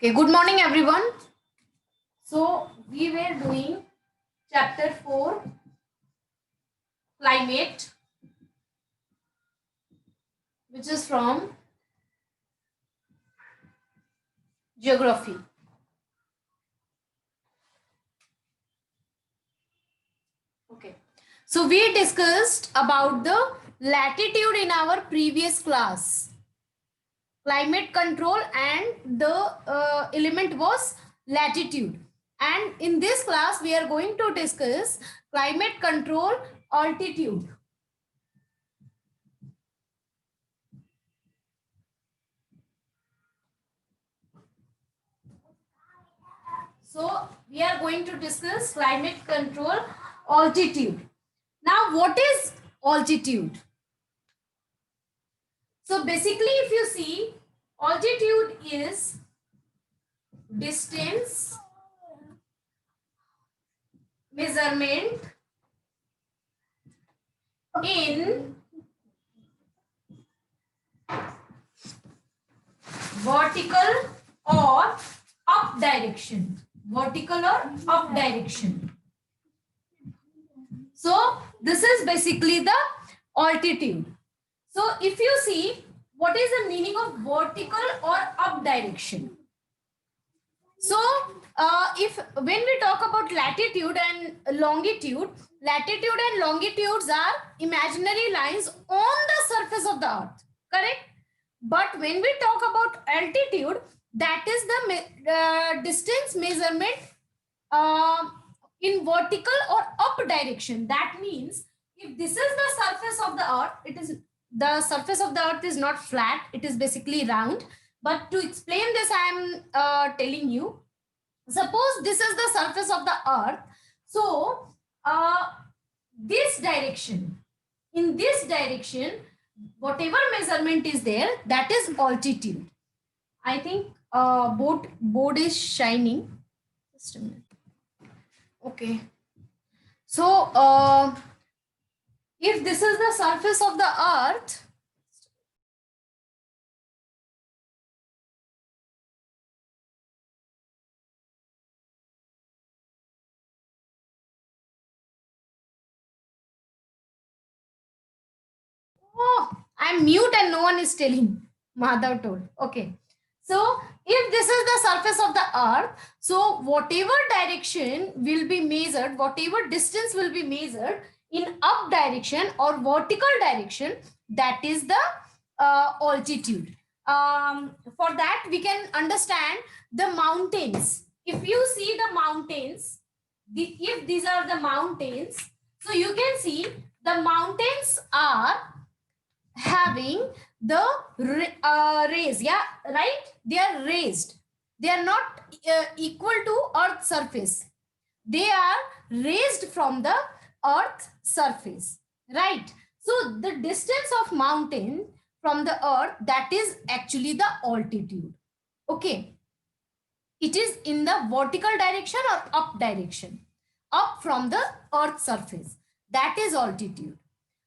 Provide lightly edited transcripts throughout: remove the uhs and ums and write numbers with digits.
Okay, good morning everyone. So we were doing chapter 4 climate, which is from geography. Okay. So we discussed about the latitude in our previous class. Climate control and the element was latitude. And in this class we are going to discuss climate control altitude. So we are going to discuss climate control altitude. Now, what is altitude? So basically, if you see, altitude is distance measurement in vertical or up direction. Vertical or up direction. So this is basically the altitude. So if you see, what is the meaning of vertical or up direction? So if when we talk about latitude and longitude longitudes are imaginary lines on the surface of the earth, correct? But when we talk about altitude, that is the distance measurement uh, in vertical or up direction. That means if this is the surface of the earth, it is the surface of the earth is not flat, it is basically round. But to explain this, I am telling you, suppose this is the surface of the earth. So this direction, in this direction, whatever measurement is there, that is altitude. I think board is shining. Just a minute. Okay. So if this is the surface of the earth, oh, I'm mute and no one is telling. Madhav told. Okay. So if this is the surface of the earth, so whatever direction will be measured, whatever distance will be measured in up direction or vertical direction, that is the altitude. For that, we can understand the mountains. If you see the mountains, if these are the mountains, so you can see the mountains are having the raise, yeah, right? They are raised. They are not equal to earth surface. They are raised from the earth surface, right? So the distance of mountain from the earth, that is actually the altitude. Okay, it is in the vertical direction or up direction, up from the earth surface, that is altitude.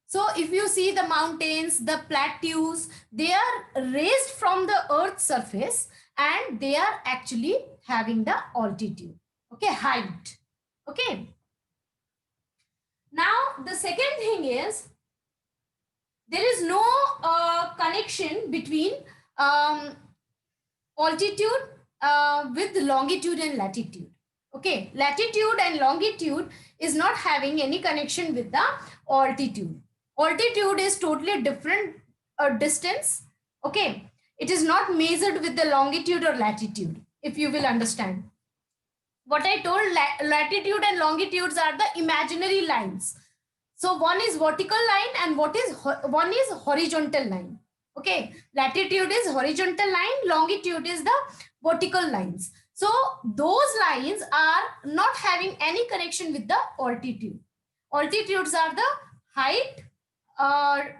So if you see the mountains, the plateaus, they are raised from the earth's surface and they are actually having the altitude, okay, height. Okay, now the second thing is, there is no connection between altitude with longitude and latitude. Okay, latitude and longitude is not having any connection with the altitude. Altitude is totally different distance. Okay, it is not measured with the longitude or latitude, if you will understand. What I told, latitude and longitudes are the imaginary lines. So one is vertical line and one is horizontal line. Okay, latitude is horizontal line, longitude is the vertical lines. So those lines are not having any connection with the altitude. Altitudes are the height,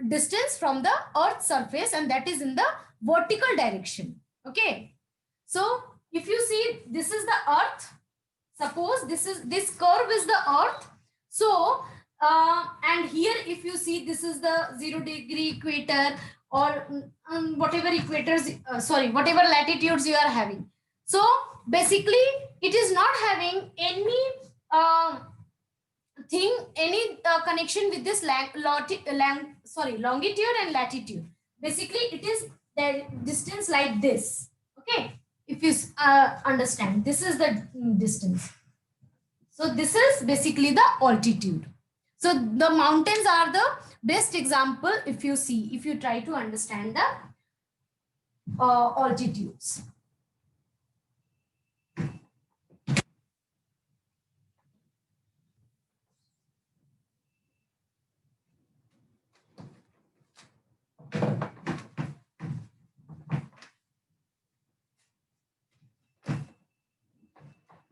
distance from the earth's surface, and that is in the vertical direction. Okay, so if you see, this is the earth. Suppose this curve is the earth. So and here if you see, this is the 0-degree equator or whatever equators, whatever latitudes you are having. So basically it is not having any any connection with this longitude and latitude. Basically it is the distance like this. Okay, if you understand, this is the distance. So this is basically the altitude. So the mountains are the best example if you see, if you try to understand the altitudes.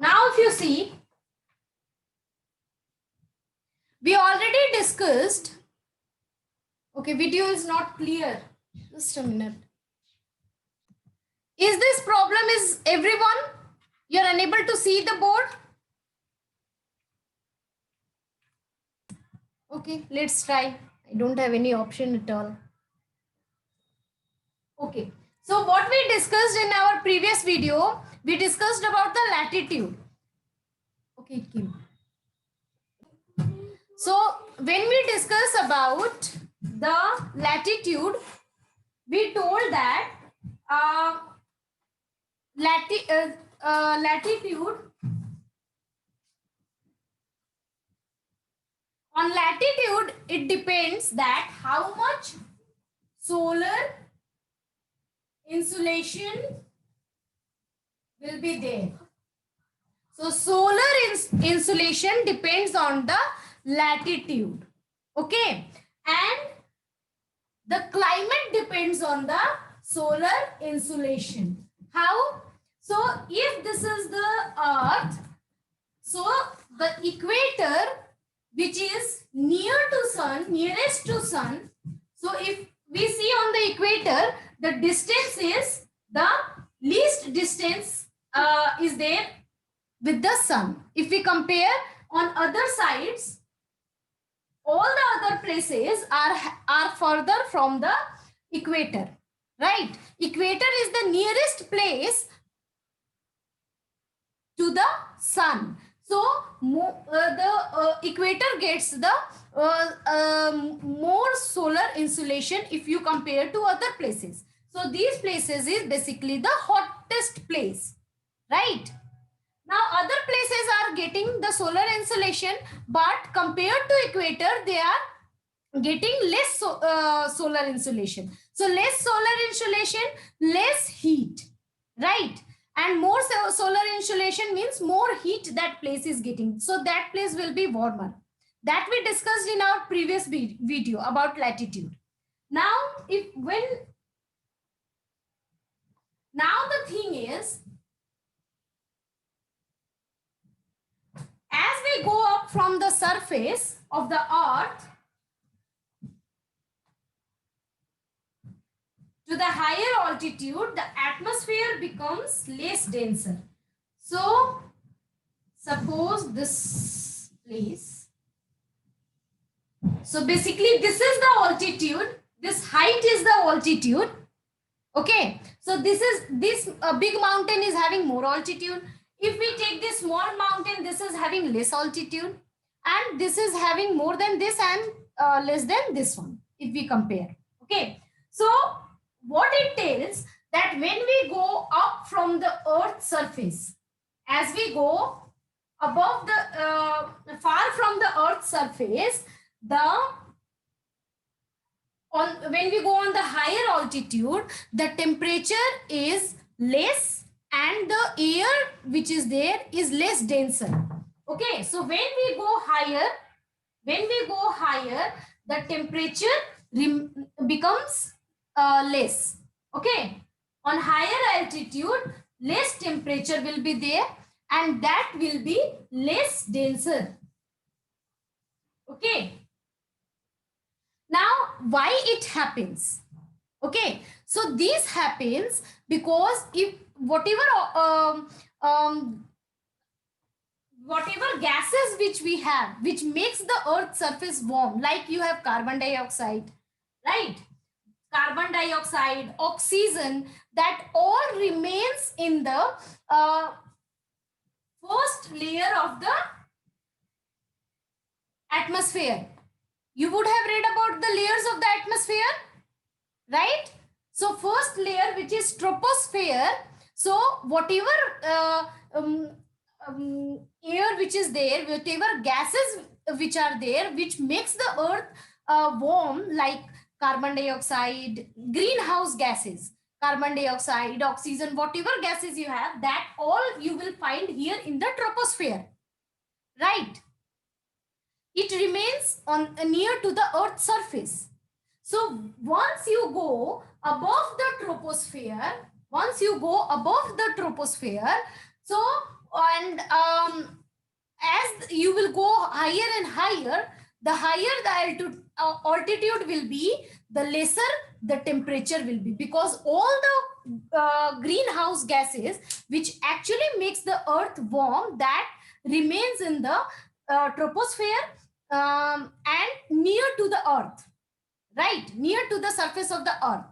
Now if you see, we already discussed. Okay, video is not clear. Just a minute. Is this problem is everyone? You're unable to see the board? Okay, let's try. I don't have any option at all. Okay, so what we discussed in our previous video, we discussed about the latitude. Okay, it came. So when we discuss about the latitude, we told that latitude, on latitude it depends that how much solar insolation will be there. So solar insolation depends on the latitude. Okay, and the climate depends on the solar insolation. How? So if this is the earth, so the equator, which is near to sun, nearest to sun, so if we see on the equator, the distance is the least distance is there with the sun. If we compare on other sides, all the other places are further from the equator, right? Equator is the nearest place to the sun. So the equator gets the more solar insolation if you compare to other places. So these places is basically the hottest place, right? Now other places are getting the solar insolation, but compared to equator, they are getting less solar insolation. So less solar insolation, less heat, right? And more solar insolation means more heat that place is getting. So that place will be warmer. That we discussed in our previous video about latitude. Now, now the thing is, as we go up from the surface of the earth to the higher altitude, the atmosphere becomes less denser. So suppose this place. So basically this is the altitude. This height is the altitude. Okay. So this big mountain is having more altitude. If we take this small mountain, this is having less altitude. And this is having more than this and less than this one, if we compare. Okay. So what it tells that when we go up from the earth's surface, as we go above the far from the earth's surface, when we go on the higher altitude, the temperature is less and the air which is there is less denser. Okay, so when we go higher, the temperature becomes less. Okay, on higher altitude, less temperature will be there and that will be less denser. Okay, now why it happens? Okay, so this happens because if whatever gases which we have, which makes the earth's surface warm, like you have carbon dioxide, right? carbon dioxide, oxygen, that all remains in the first layer of the atmosphere. You would have read about the layers of the atmosphere, right? So first layer, which is troposphere. So whatever air which is there, whatever gases which are there, which makes the earth warm, like carbon dioxide, greenhouse gases, carbon dioxide, oxygen, whatever gases you have, that all you will find here in the troposphere, right? It remains on near to the earth's surface. So once you go above the troposphere, so and as you will go higher and higher, the higher the altitude will be, the lesser the temperature will be, because all the greenhouse gases which actually makes the earth warm, that remains in the troposphere and near to the earth, right, near to the surface of the earth.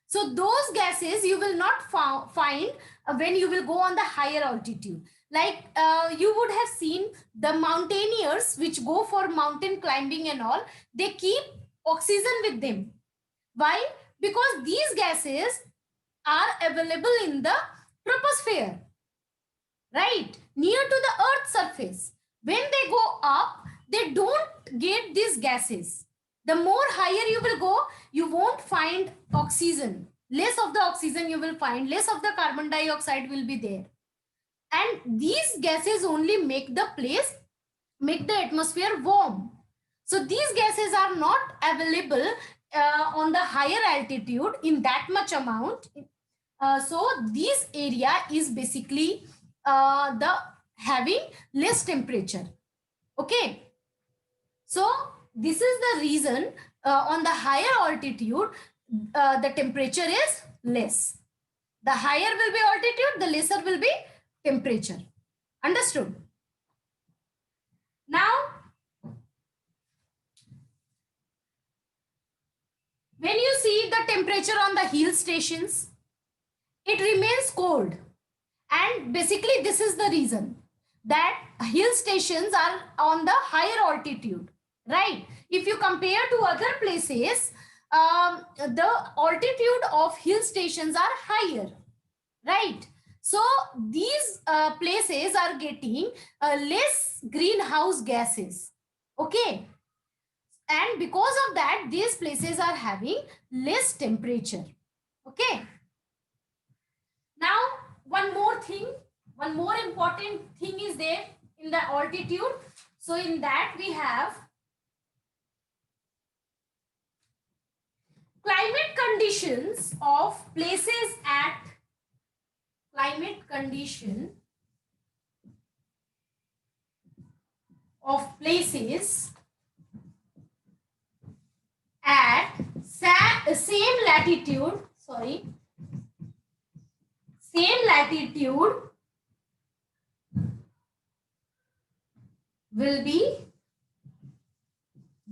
So those gases you will not find when you will go on the higher altitude. Like you would have seen the mountaineers which go for mountain climbing and all, they keep oxygen with them. Why? Because these gases are available in the troposphere, right, near to the earth's surface. When they go up, they don't get these gases. The more higher you will go, you won't find oxygen. Less of the oxygen you will find, less of the carbon dioxide will be there. And these gases only make the atmosphere warm. So these gases are not available on the higher altitude in that much amount. So this area is basically the having less temperature. Okay. So this is the reason on the higher altitude, the temperature is less. The higher will be altitude, the lesser will be temperature. Understood? Now, when you see the temperature on the hill stations, it remains cold. And basically this is the reason that hill stations are on the higher altitude, right? If you compare to other places, the altitude of hill stations are higher, right? So these places are getting less greenhouse gases, okay? And because of that, these places are having less temperature, okay? Now, one more important thing is there in the altitude. So in that we have climate conditions of places at same latitude, will be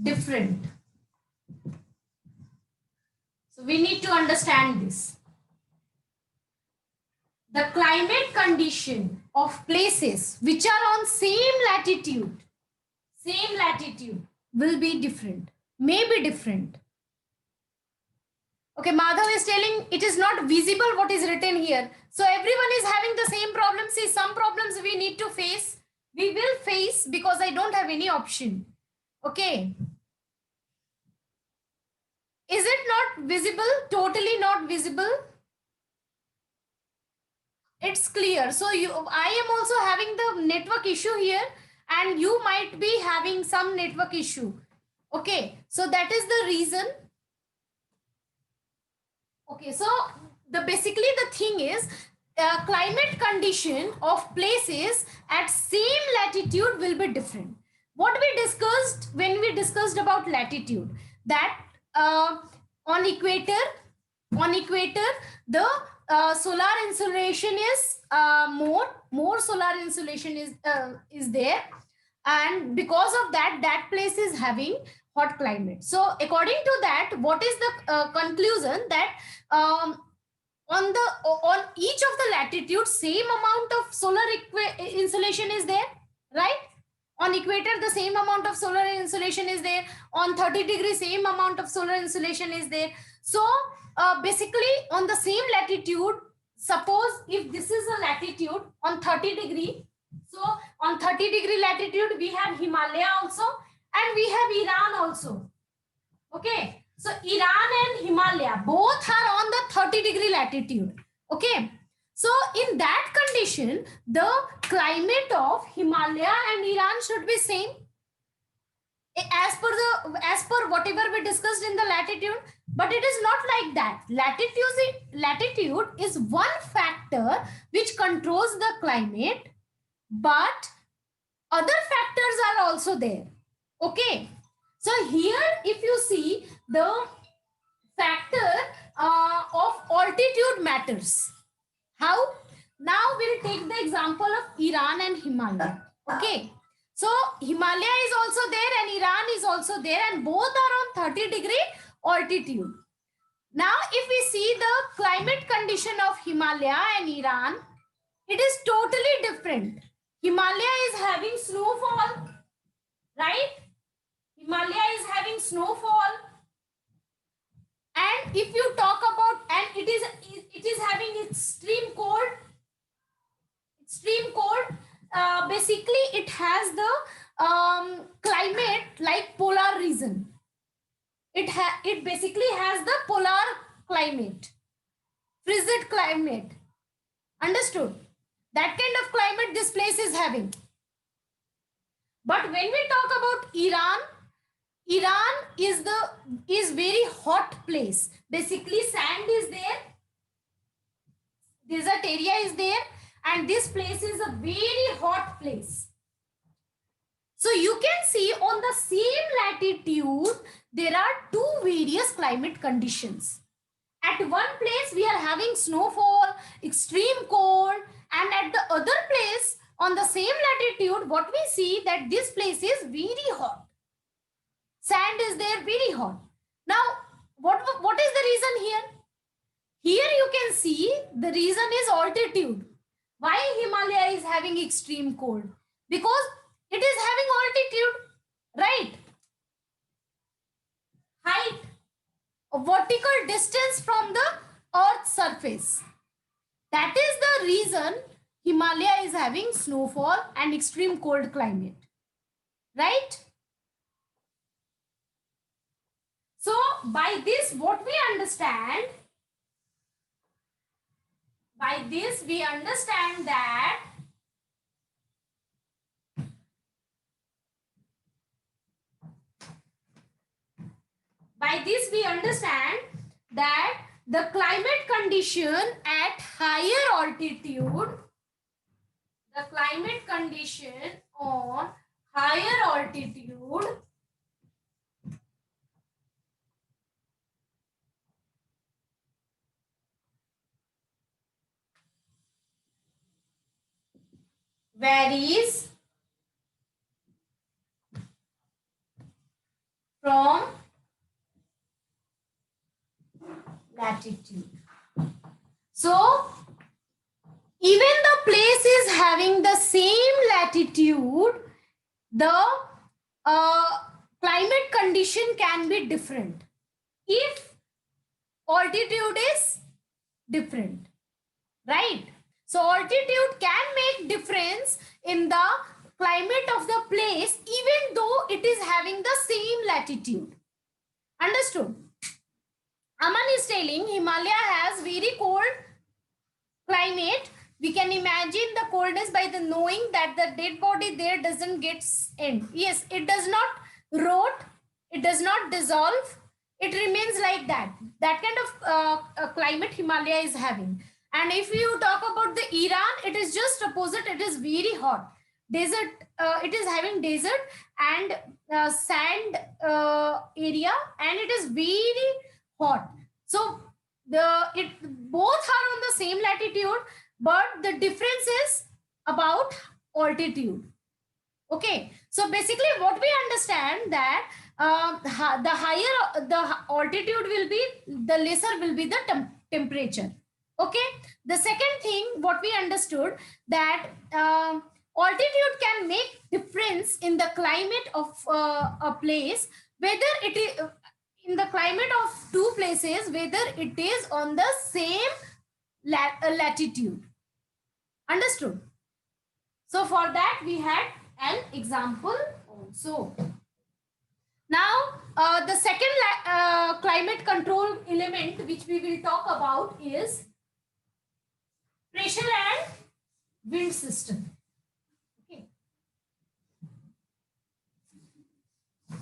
different. So we need to understand this. The climate condition of places which are on same latitude will be different, may be different. Okay, Madhav is telling it is not visible what is written here. So everyone is having the same problem. See, some problems we need to face. We will face because I don't have any option. Okay. Is it not visible? Totally not visible? It's clear. So I am also having the network issue here, and you might be having some network issue. Okay. So that is the reason. Okay, so basically the thing is climate condition of places at same latitude will be different. What we discussed when we discussed about latitude, that on equator the solar insolation is more solar insolation is there, and because of that place is having hot climate. So according to that, what is the conclusion? That on each of the latitude, same amount of solar insolation is there, right? On equator, the same amount of solar insolation is there. On 30 degrees, same amount of solar insolation is there. So basically on the same latitude, suppose if this is a latitude on 30 degree, so on 30 degree latitude we have Himalaya also, and we have Iran also. Okay, so Iran and Himalaya both are on the 30 degree latitude. Okay, so in that condition, the climate of Himalaya and Iran should be same as per whatever we discussed in the latitude. But it is not like that. Latitude is one factor which controls the climate, but other factors are also there. Okay, so here if you see, the factor of altitude matters. How? Now we'll take the example of Iran and Himalaya. Okay, so Himalaya is also there and Iran is also there, and both are on 30 degree altitude. Now if we see the climate condition of Himalaya and Iran, it is totally different. Himalaya is having snowfall, right? Himalaya is having snowfall, and if you talk about, and it is having extreme cold. Basically it has the climate like polar region. It basically has the polar climate, frigid climate. Understood? That kind of climate this place is having. But when we talk about Iran is very hot place. Basically sand is there, desert area is there, and this place is a very hot place. So you can see on the same latitude there are two various climate conditions. At one place we are having snowfall, extreme cold, and at the other place on the same latitude, what we see that this place is very hot. Sand is there, very hot. Now, what is the reason here? Here you can see the reason is altitude. Why Himalaya is having extreme cold? Because it is having altitude, right? Height, a vertical distance from the Earth's surface. That is the reason Himalaya is having snowfall and extreme cold climate, right? So by this, what we understand, that the climate condition at higher altitude, the climate condition on higher altitude varies from latitude. So even the place is having the same latitude, the climate condition can be different if altitude is different, right? So altitude can make difference in the climate of the place even though it is having the same latitude. Understood? Aman is telling Himalaya has very cold climate. We can imagine the coldness by the knowing that the dead body there doesn't get end. Yes, it does not rot, it does not dissolve, it remains like that. That kind of climate Himalaya is having. And if you talk about the Iran, it is just opposite. It is very hot. Desert, it is having desert and sand area, and it is very hot. So both are on the same latitude, but the difference is about altitude. Okay, so basically what we understand that the higher the altitude will be, the lesser will be the temperature. Okay. The second thing what we understood, that altitude can make difference in the climate of a place, whether it is in the climate of two places, whether it is on the same latitude. Understood? So for that we had an example also. Now the second climate control element which we will talk about is pressure and wind system. Okay.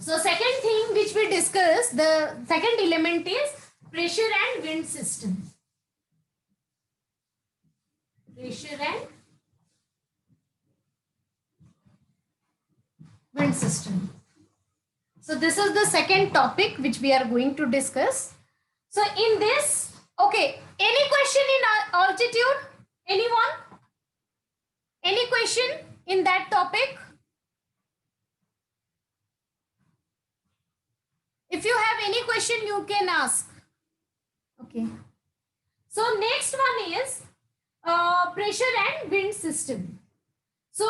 So second thing which we discussed, the second element is pressure and wind system. Pressure and wind system. So this is the second topic which we are going to discuss. So in this, okay, any question in altitude? Anyone? Any question in that topic? If you have any question, you can ask. Okay. So next one is pressure and wind system. So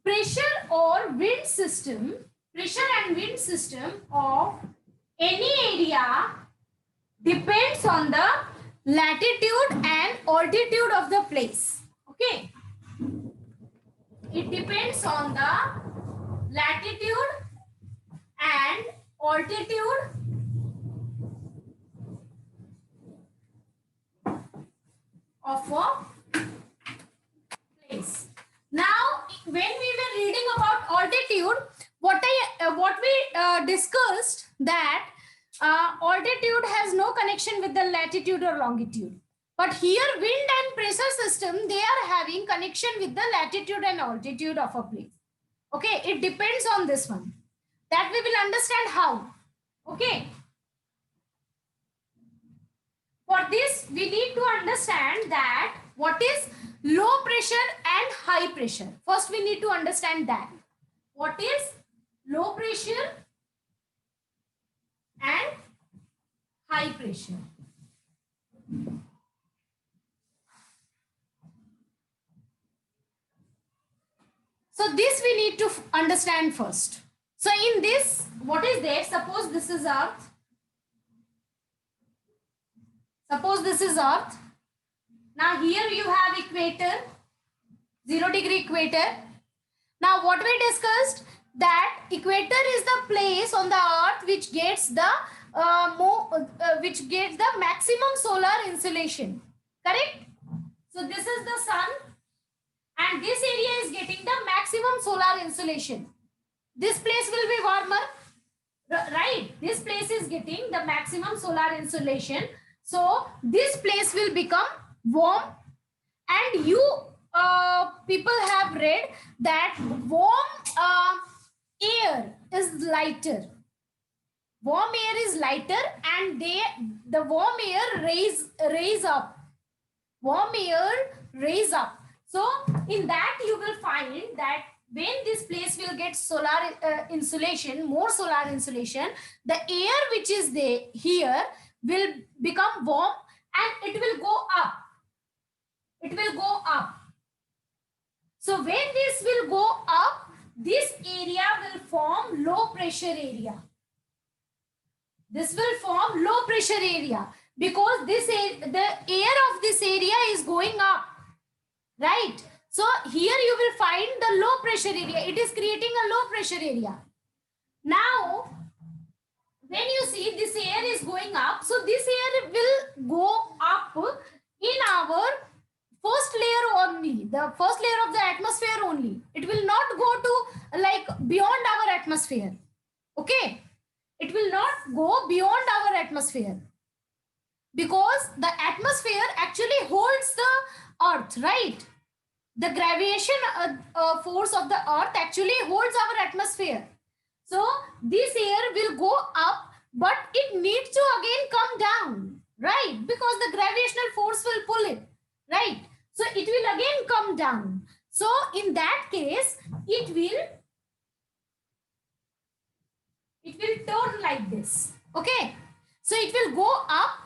pressure or wind system, pressure and wind system of any area depends on the latitude and altitude of the place. Okay. It depends on the latitude and altitude of a place. Now, when we were reading about altitude, what we discussed, that altitude has no connection with the latitude or longitude. But here, wind and pressure system, they are having connection with the latitude and altitude of a place. Okay, it depends on this one. That we will understand how. Okay. For this, we need to understand that what is low pressure and high pressure. First, we need to understand that. What is low pressure and high pressure? So this we need to understand first. So in this, what is there? Suppose this is Earth. Suppose this is Earth. Now here you have equator, 0 degree equator. Now what we discussed, that equator is the place on the Earth which gets the maximum solar insolation. Correct? So this is the sun, and this area is getting the maximum solar insolation. This place will be warmer, right? This place is getting the maximum solar insolation. So this place will become warm, and you people have read that warm air is lighter. Warm air is lighter, and the warm air raise up. Warm air raise up. So in that you will find that when this place will get solar insolation, more solar insolation, the air which is there here will become warm, and it will go up. It will go up. So when this will go up, this area will form low pressure area. This will form low pressure area because the air of this area is going up, right? So here you will find the low pressure area. It is creating a low pressure area. Now, when you see this air is going up, so this air will go up in our first layer only, the first layer of the atmosphere only. It will not go to like beyond our atmosphere. Okay, it will not go beyond our atmosphere, because the atmosphere actually holds the earth, right? The gravitation force of the earth actually holds our atmosphere. So this air will go up, but it needs to again come down, right? Because the gravitational force will pull it, right? So it will again come down. So in that case, it it will turn like this. Okay, so it will go up,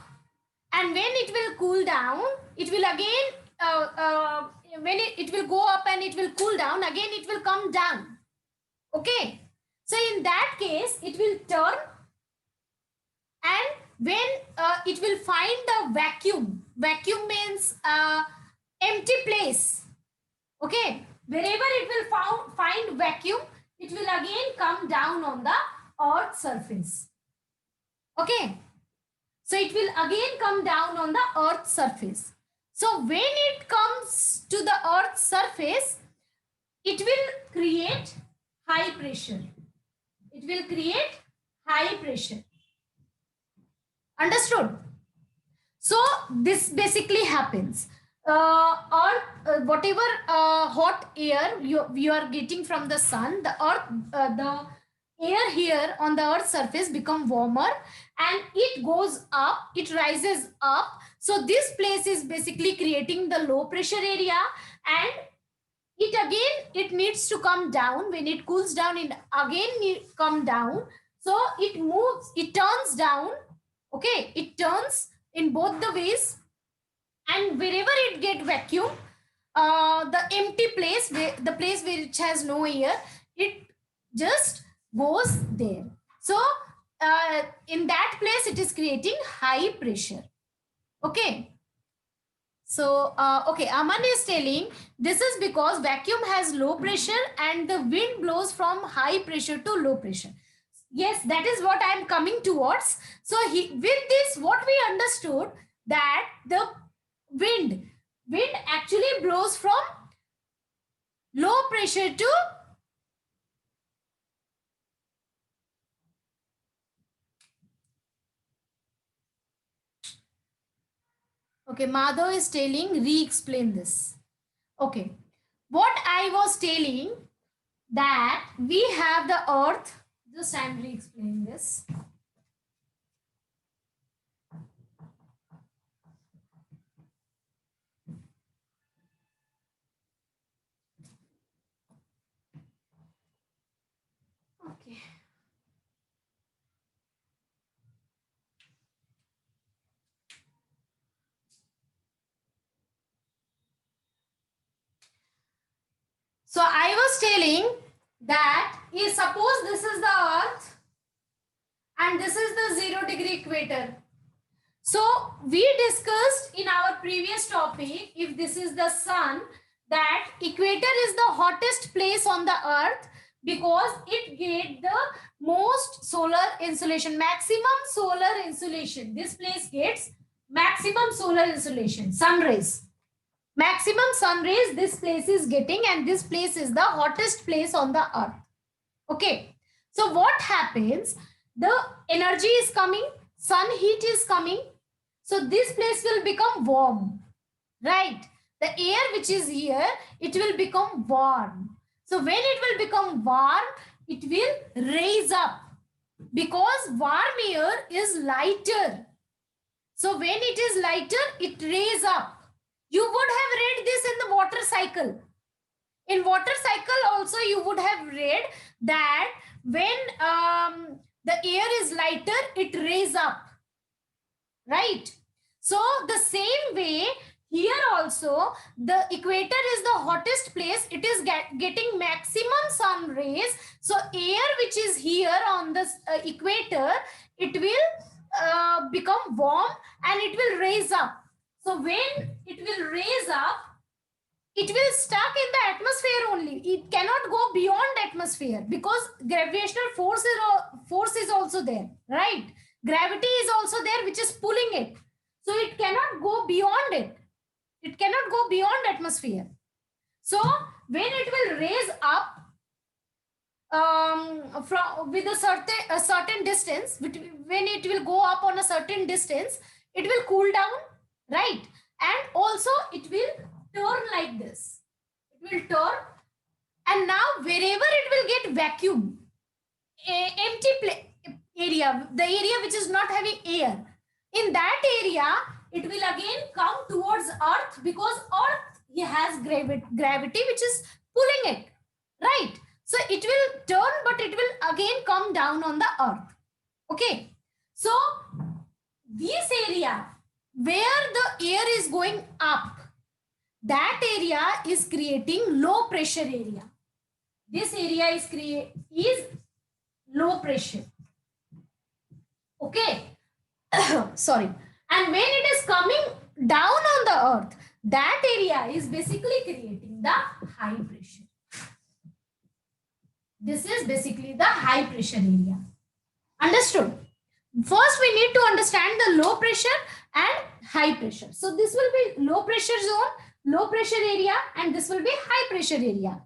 and when it will cool down, it will again when it will go up and it will cool down again, it will come down. Okay, so in that case it will turn, and when it will find the vacuum means empty place. Okay, wherever it will find vacuum, it will again come down on the earth surface. Okay, so it will again come down on the earth surface. So when it comes to the earth surface, it will create high pressure. It will create high pressure. Understood? So this basically happens. Or whatever hot air you are getting from the sun, the air here on the earth surface become warmer, and it goes up, it rises up. So this place is basically creating the low pressure area, and it needs to come down. When it cools down, it again come down. So it moves, it turns down. Okay, it turns in both the ways, and wherever it get vacuum, the empty place, the place which has no air, it just goes there. So in that place it is creating high pressure. Okay, so okay, Aman is telling this is because vacuum has low pressure and the wind blows from high pressure to low pressure. Yes, that is what I am coming towards. So with this, what we understood, that the wind actually blows from low pressure to okay, Madhav is telling re-explain this. Okay, what I was telling, that we have the earth, just I am re-explaining this. Okay. So I was telling that if suppose this is the earth and this is the 0-degree equator. So we discussed in our previous topic, if this is the sun, that equator is the hottest place on the earth because it gets the most solar insolation, maximum solar insolation. This place gets maximum solar insolation, sun rays. Maximum sun rays this place is getting, and this place is the hottest place on the earth. Okay. So what happens? The energy is coming, sun heat is coming. So this place will become warm, right? The air which is here, it will become warm. So when it will become warm, it will raise up, because warm air is lighter. So when it is lighter, it raise up. You would have read this in the water cycle. In water cycle also you would have read that when the air is lighter, it raise up, right? So the same way here also, the equator is the hottest place. It is getting maximum sun rays. So air which is here on the equator, it will become warm and it will raise up. So when it will raise up, it will stuck in the atmosphere only. It cannot go beyond atmosphere because gravitational force is also there, right? Gravity is also there, which is pulling it. So it cannot go beyond it. It cannot go beyond atmosphere. So when it will raise up from with a certain distance, when it will go up on a certain distance, it will cool down, right? And also it will turn like this. It will turn, and now wherever it will get vacuum, empty area, the area which is not having air, in that area it will again come towards earth, because earth has gravity which is pulling it, right? So it will turn, but it will again come down on the earth. Okay. So this area where the air is going up, that area is creating low pressure area. This area is low pressure. Okay. Sorry. And when it is coming down on the earth, that area is basically creating the high pressure. This is basically the high pressure area. Understood? First, we need to understand the low pressure and high pressure. So this will be low pressure zone, low pressure area, and this will be high pressure area.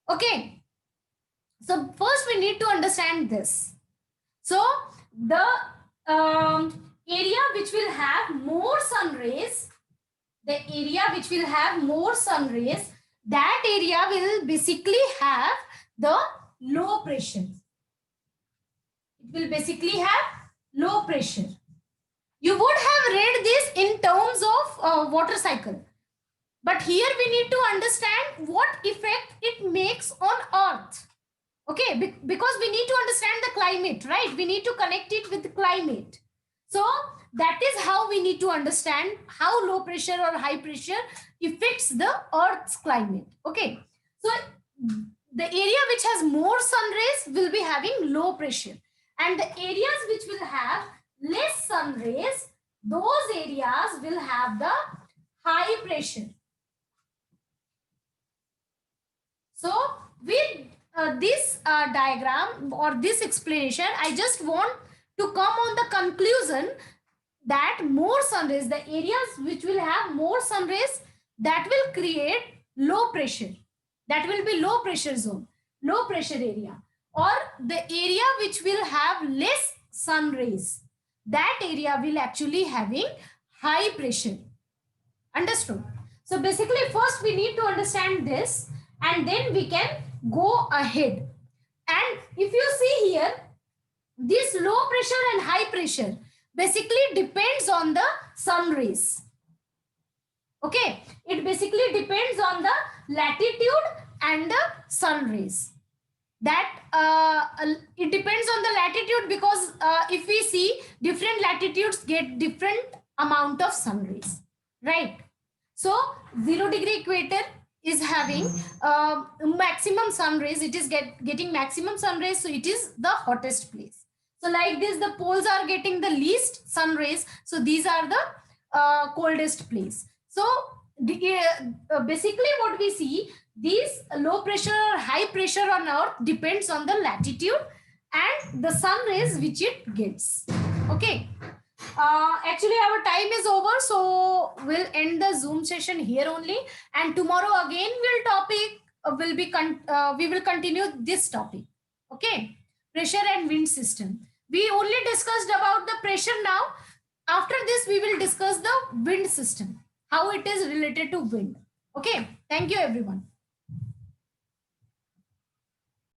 Okay. So first we need to understand this. So the area which will have more sun rays, that area will basically have the low pressure. It will basically have low pressure. You would have read this in terms of water cycle. But here we need to understand what effect it makes on earth. Okay, because we need to understand the climate, right? We need to connect it with the climate. So that is how we need to understand how low pressure or high pressure affects the earth's climate. Okay, so the area which has more sun rays will be having low pressure, and the areas which will have less sun rays, those areas will have the high pressure. So with this diagram or this explanation, I just want to come on the conclusion that more sun rays, the areas which will have more sun rays, that will create low pressure. That will be low pressure zone, low pressure area. Or the area which will have less sun rays, that area will actually having high pressure. Understood? So basically first we need to understand this, and then we can go ahead. And if you see here, this low pressure and high pressure basically depends on the sun rays. Okay, it basically depends on the latitude and the sun rays. That it depends on the latitude, because if we see, different latitudes get different amount of sun rays, right? So 0 degree equator is having maximum sun rays. It is getting maximum sun rays, so it is the hottest place. So like this, the poles are getting the least sun rays, so these are the coldest place. So basically what we see, these low pressure or high pressure on earth depends on the latitude and the sun rays which it gets. Okay. Actually our time is over, so we'll end the Zoom session here only, and tomorrow again we will continue this topic. Okay, pressure and wind system. We only discussed about the pressure now. After this we will discuss the wind system, how it is related to wind. Okay, thank you everyone.